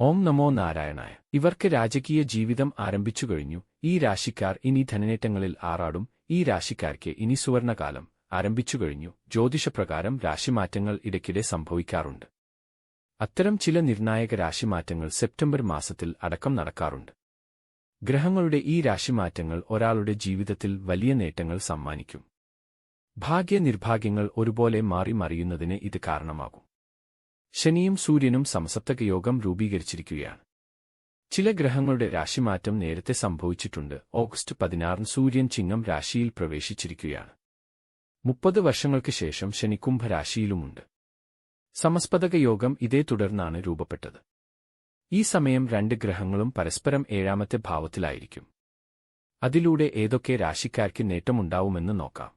ഓം നമോ നാരായണായ. ഇവർക്ക് രാജകീയ ജീവിതം ആരംഭിച്ചുകഴിഞ്ഞു. ഈ രാശിക്കാർ ഇനി ധനനേട്ടങ്ങളിൽ ആറാടും. ഈ രാശിക്കാർക്ക് ഇനി സുവർണകാലം ആരംഭിച്ചുകഴിഞ്ഞു. ജ്യോതിഷപ്രകാരം രാശിമാറ്റങ്ങൾ ഇടയ്ക്കിടെ സംഭവിക്കാറുണ്ട്. അത്തരം ചില നിർണായക രാശിമാറ്റങ്ങൾ സെപ്റ്റംബർ മാസത്തിൽ അടക്കം നടക്കാറുണ്ട്. ഗ്രഹങ്ങളുടെ ഈ രാശിമാറ്റങ്ങൾ ഒരാളുടെ ജീവിതത്തിൽ വലിയ നേട്ടങ്ങൾ സമ്മാനിക്കും. ഭാഗ്യ-നിർഭാഗ്യങ്ങൾ ഒരുപോലെ മാറി മറിയുന്നതിന് ഇത് കാരണമാകും. ശനിയും സൂര്യനും സമസപ്തകയോഗം രൂപീകരിച്ചിരിക്കുകയാണ്. ചില ഗ്രഹങ്ങളുടെ രാശിമാറ്റം നേരത്തെ സംഭവിച്ചിട്ടുണ്ട്. ഓഗസ്റ്റ് 16 സൂര്യൻ ചിങ്ങം രാശിയിൽ പ്രവേശിച്ചിരിക്കുകയാണ്. 30 വർഷങ്ങൾക്ക് ശേഷം ശനി കുംഭരാശിയിലുമുണ്ട്. സമസ്പതകയോഗം ഇതേ തുടർന്നാണ് രൂപപ്പെട്ടത്. ഈ സമയം രണ്ട് ഗ്രഹങ്ങളും പരസ്പരം 7ാമത്തെ ഭാവത്തിലായിരിക്കും. അതിലൂടെ ഏതൊക്കെ രാശിക്കാർക്ക് നേട്ടമുണ്ടാവുമെന്ന് നോക്കാം.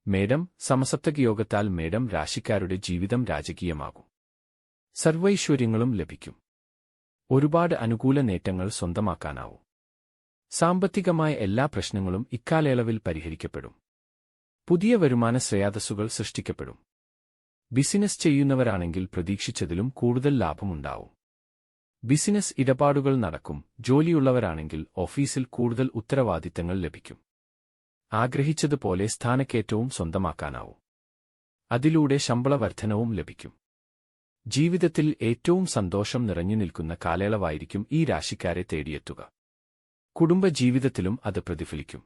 മേടം. സമസപ്തകയോഗത്താൽ മേടം രാശിക്കാരുടെ ജീവിതം രാജകീയമാകും. സർവൈശ്വര്യങ്ങളും ലഭിക്കും. ഒരുപാട് അനുകൂല നേട്ടങ്ങൾ സ്വന്തമാക്കാനാവും. സാമ്പത്തികമായ എല്ലാ പ്രശ്നങ്ങളും ഇക്കാലയളവിൽ പരിഹരിക്കപ്പെടും. പുതിയ വരുമാന ശ്രേയാതസ്സുകൾ സൃഷ്ടിക്കപ്പെടും. ബിസിനസ് ചെയ്യുന്നവരാണെങ്കിൽ പ്രതീക്ഷിച്ചതിലും കൂടുതൽ ലാഭമുണ്ടാവും. ബിസിനസ് ഇടപാടുകൾ നടക്കും. ജോലിയുള്ളവരാണെങ്കിൽ ഓഫീസിൽ കൂടുതൽ ഉത്തരവാദിത്തങ്ങൾ ലഭിക്കും. ആഗ്രഹിച്ചതുപോലെ സ്ഥാനക്കയറ്റവും സ്വന്തമാക്കാനാവും. അതിലൂടെ ശമ്പള വർധനവും ലഭിക്കും. ജീവിതത്തിൽ ഏറ്റവും സന്തോഷം നിറഞ്ഞു നിൽക്കുന്ന കാലയളവായിരിക്കും ഈ രാശിക്കാരെ തേടിയെത്തുക. കുടുംബജീവിതത്തിലും അത് പ്രതിഫലിക്കും.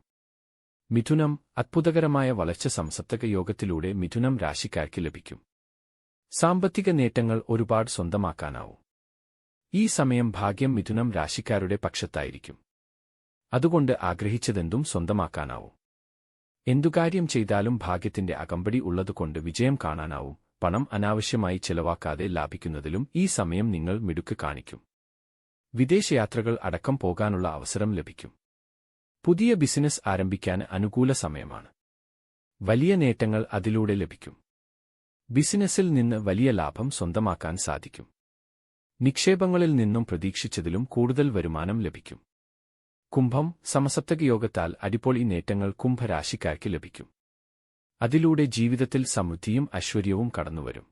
മിഥുനം. അത്ഭുതകരമായ വളർച്ച സമസപ്തകയോഗത്തിലൂടെ മിഥുനം രാശിക്കാർക്ക് ലഭിക്കും. സാമ്പത്തിക നേട്ടങ്ങൾ ഒരുപാട് സ്വന്തമാക്കാനാവും. ഈ സമയം ഭാഗ്യം മിഥുനം രാശിക്കാരുടെ പക്ഷത്തായിരിക്കും. അതുകൊണ്ട് ആഗ്രഹിച്ചതെന്തും സ്വന്തമാക്കാനാവും. എന്തു കാര്യം ചെയ്താലും ഭാഗ്യത്തിന്റെ അകമ്പടി ഉള്ളതുകൊണ്ട് വിജയം കാണാനാവും. പണം അനാവശ്യമായി ചെലവാക്കാതെ ലാഭിക്കുന്നതിലും ഈ സമയം നിങ്ങൾ മിടുക്ക് കാണിക്കും. വിദേശയാത്രകൾ അടക്കം പോകാനുള്ള അവസരം ലഭിക്കും. പുതിയ ബിസിനസ് ആരംഭിക്കാൻ അനുകൂല സമയമാണ്. വലിയ നേട്ടങ്ങൾ അതിലൂടെ ലഭിക്കും. ബിസിനസ്സിൽ നിന്ന് വലിയ ലാഭം സ്വന്തമാക്കാൻ സാധിക്കും. നിക്ഷേപങ്ങളിൽ നിന്നും പ്രതീക്ഷിച്ചതിലും കൂടുതൽ വരുമാനം ലഭിക്കും. കുംഭം. സമസപ്തകയോഗത്താൽ അടിപൊളി നേട്ടങ്ങൾ കുംഭരാശിക്കാർക്ക് ലഭിക്കും. അതിലൂടെ ജീവിതത്തിൽ സമൃദ്ധിയും ഐശ്വര്യവും കടന്നുവരും.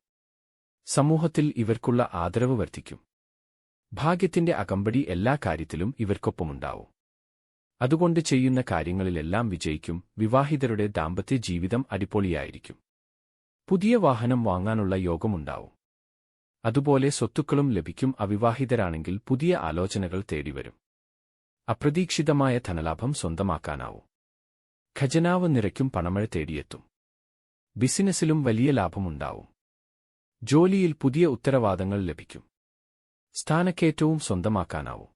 സമൂഹത്തിൽ ഇവർക്കുള്ള ആദരവ് വർദ്ധിക്കും. ഭാഗ്യത്തിന്റെ അകമ്പടി എല്ലാ കാര്യത്തിലും ഇവർക്കൊപ്പമുണ്ടാവും. അതുകൊണ്ട് ചെയ്യുന്ന കാര്യങ്ങളിലെല്ലാം വിജയിക്കും. വിവാഹിതരുടെ ദാമ്പത്യ ജീവിതം അടിപൊളിയായിരിക്കും. പുതിയ വാഹനം വാങ്ങാനുള്ള യോഗമുണ്ടാവും. അതുപോലെ സ്വത്തുക്കളും ലഭിക്കും. അവിവാഹിതരാണെങ്കിൽ പുതിയ ആലോചനകൾ തേടിവരും. അപ്രതീക്ഷിതമായ ധനലാഭം സ്വന്തമാക്കാനാവും. ഖജനാവ് നിറയ്ക്കും. പണമഴ തേടിയെത്തും. ബിസിനസ്സിലും വലിയ ലാഭമുണ്ടാവും. ജോലിയിൽ പുതിയ ഉത്തരവാദങ്ങൾ ലഭിക്കും. സ്ഥാനക്കയറ്റവും സ്വന്തമാക്കാനാവും.